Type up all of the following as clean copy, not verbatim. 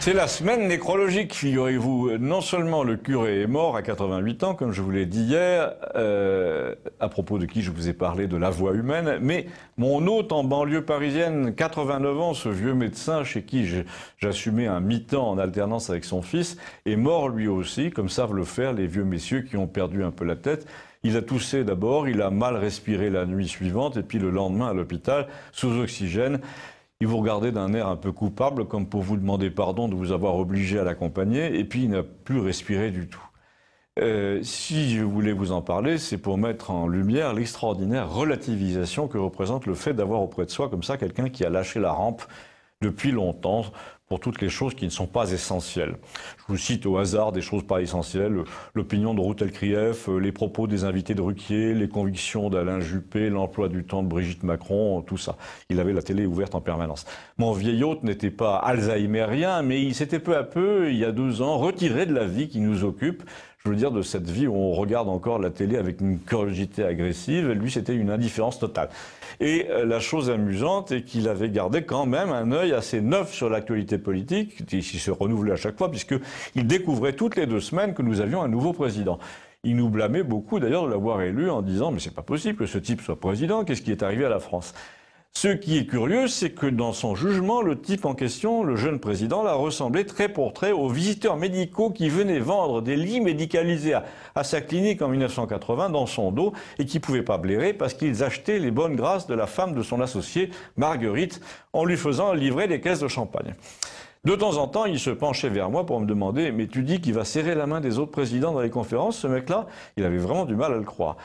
C'est la semaine nécrologique, figurez-vous. Non seulement le curé est mort à 88 ans, comme je vous l'ai dit hier, à propos de qui je vous ai parlé de la voix humaine, mais mon hôte en banlieue parisienne, 89 ans, ce vieux médecin chez qui j'assumais un mi-temps en alternance avec son fils, est mort lui aussi, comme savent le faire les vieux messieurs qui ont perdu un peu la tête. Il a toussé d'abord, il a mal respiré la nuit suivante, et puis le lendemain à l'hôpital, sous oxygène. Il vous regardait d'un air un peu coupable, comme pour vous demander pardon de vous avoir obligé à l'accompagner, et puis il n'a plus respiré du tout. Si je voulais vous en parler, c'est pour mettre en lumière l'extraordinaire relativisation que représente le fait d'avoir auprès de soi comme ça quelqu'un qui a lâché la rampe depuis longtemps pour toutes les choses qui ne sont pas essentielles. Je vous cite au hasard des choses pas essentielles, l'opinion de Ruth Elkrief, les propos des invités de Ruquier, les convictions d'Alain Juppé, l'emploi du temps de Brigitte Macron, tout ça. Il avait la télé ouverte en permanence. Mon vieil hôte n'était pas alzheimerien, mais il s'était peu à peu, il y a 2 ans, retiré de la vie qui nous occupe. Je veux dire, de cette vie où on regarde encore la télé avec une curiosité agressive. Lui, c'était une indifférence totale. Et la chose amusante est qu'il avait gardé quand même un œil assez neuf sur l'actualité politique, qui se renouvelait à chaque fois, puisqu'il découvrait toutes les 2 semaines que nous avions un nouveau président. Il nous blâmait beaucoup d'ailleurs de l'avoir élu en disant « mais c'est pas possible que ce type soit président, qu'est-ce qui est arrivé à la France ?» Ce qui est curieux, c'est que dans son jugement, le type en question, le jeune président, l'a ressemblé trait pour trait aux visiteurs médicaux qui venaient vendre des lits médicalisés à sa clinique en 1980 dans son dos et qui ne pouvaient pas blairer parce qu'ils achetaient les bonnes grâces de la femme de son associé, Marguerite, en lui faisant livrer des caisses de champagne. De temps en temps, il se penchait vers moi pour me demander « mais tu dis qu'il va serrer la main des autres présidents dans les conférences, ce mec-là ?» Il avait vraiment du mal à le croire.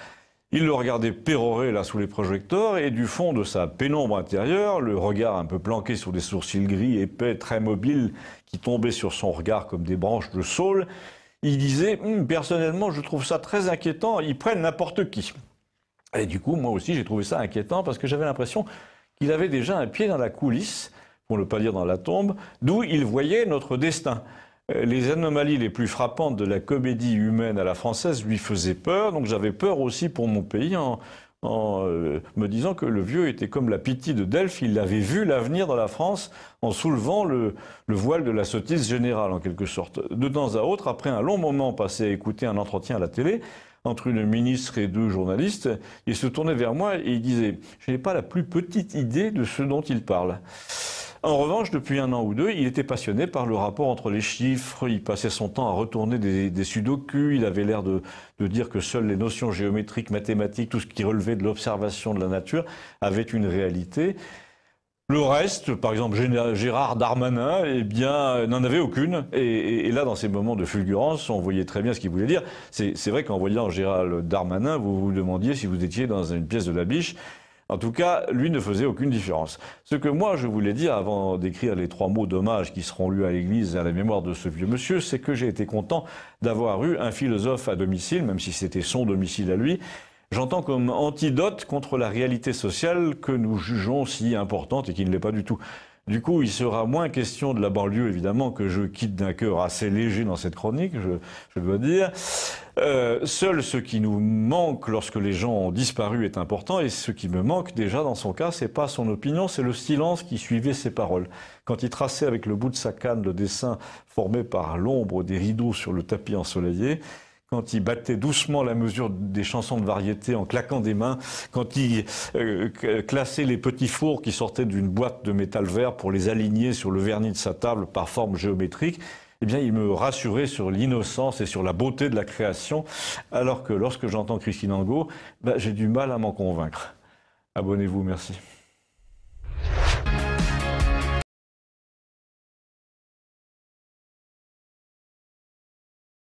Il le regardait pérorer là sous les projecteurs et du fond de sa pénombre intérieure, le regard un peu planqué sur des sourcils gris épais, très mobiles, qui tombaient sur son regard comme des branches de saule, il disait « personnellement, je trouve ça très inquiétant, ils prennent n'importe qui ». Et du coup, moi aussi, j'ai trouvé ça inquiétant parce que j'avais l'impression qu'il avait déjà un pied dans la coulisse, pour ne pas dire dans la tombe, d'où il voyait notre destin. Les anomalies les plus frappantes de la comédie humaine à la française lui faisaient peur, donc j'avais peur aussi pour mon pays en me disant que le vieux était comme la Pythie de Delphes, il avait vu l'avenir dans la France en soulevant le voile de la sottise générale en quelque sorte. De temps à autre, après un long moment passé à écouter un entretien à la télé, entre une ministre et 2 journalistes, il se tournait vers moi et il disait « je n'ai pas la plus petite idée de ce dont il parle ». En revanche, depuis 1 an ou 2, il était passionné par le rapport entre les chiffres, il passait son temps à retourner des sudoku, il avait l'air de dire que seules les notions géométriques, mathématiques, tout ce qui relevait de l'observation de la nature avait une réalité. Le reste, par exemple Gérard Darmanin, eh bien, n'en avait aucune. Et là, dans ces moments de fulgurance, on voyait très bien ce qu'il voulait dire. C'est vrai qu'en voyant Gérard Darmanin, vous vous demandiez si vous étiez dans une pièce de la Biche. En tout cas, lui ne faisait aucune différence. Ce que moi je voulais dire avant d'écrire les 3 mots d'hommage qui seront lus à l'église à la mémoire de ce vieux monsieur, c'est que j'ai été content d'avoir eu un philosophe à domicile, même si c'était son domicile à lui. J'entends comme antidote contre la réalité sociale que nous jugeons si importante et qui ne l'est pas du tout. Du coup, il sera moins question de la banlieue, évidemment, que je quitte d'un cœur assez léger dans cette chronique, je dois dire. Seul ce qui nous manque lorsque les gens ont disparu est important, et ce qui me manque déjà dans son cas, c'est pas son opinion, c'est le silence qui suivait ses paroles. Quand il traçait avec le bout de sa canne le dessin formé par l'ombre des rideaux sur le tapis ensoleillé, quand il battait doucement la mesure des chansons de variété en claquant des mains, quand il classait les petits fours qui sortaient d'une boîte de métal vert pour les aligner sur le vernis de sa table par forme géométrique, eh bien, il me rassurait sur l'innocence et sur la beauté de la création, alors que lorsque j'entends Christine Angot, j'ai du mal à m'en convaincre. Abonnez-vous, merci.